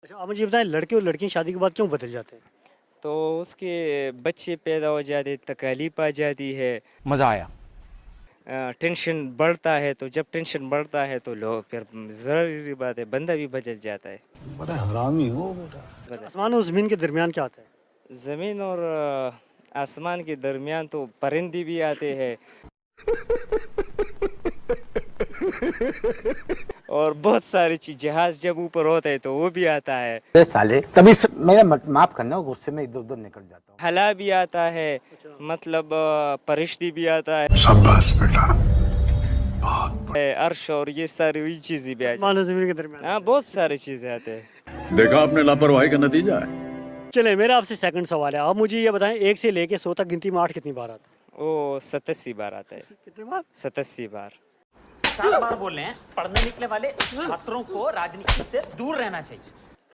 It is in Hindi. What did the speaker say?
अच्छा, आप मुझे ये बताएं, लड़के और लड़कियां शादी के बाद क्यों बदल जाते हैं? तो उसके बच्चे पैदा हो जाते, तकलीफ आ जाती है, मजा आया। टेंशन बढ़ता है। तो जब टेंशन बढ़ता है तो लोग फिर ज़रूरी बात है बंदा भी बदल जाता है। बड़ा हरामी हो बेटा। अच्छा, आसमान और ज़मीन के दरमियान क्या आता है? ज़मीन और आसमान के दरमियान तो परिंदे भी आते हैं और बहुत सारी चीज, जहाज जब ऊपर होता है तो वो भी आता है। साले तभी मेरा माफ करना, गुस्से में इधर उधर निकल जाता हूँ। हला भी आता है, अच्छा। मतलब परिश्ती भी आता शाबाश बेटा। है, अर्श और ये सारी चीजें भी आती आसमान और ज़मीन के दरमियान हैं। हाँ, आता बहुत सारी चीजें आते हैं। देखा आपने लापरवाही का नतीजा है। है। चले, मेरा आपसे सेकंड सवाल है। आप मुझे ये बताएं, 1 से लेके 100 तक गिनती में 8 कितनी बार आता है? वो 87 बार आता है। कितनी बार? 87 बार। 50 बार बोल रहे हैं, पढ़ने निकले वाले छात्रों को राजनीति से दूर रहना चाहिए।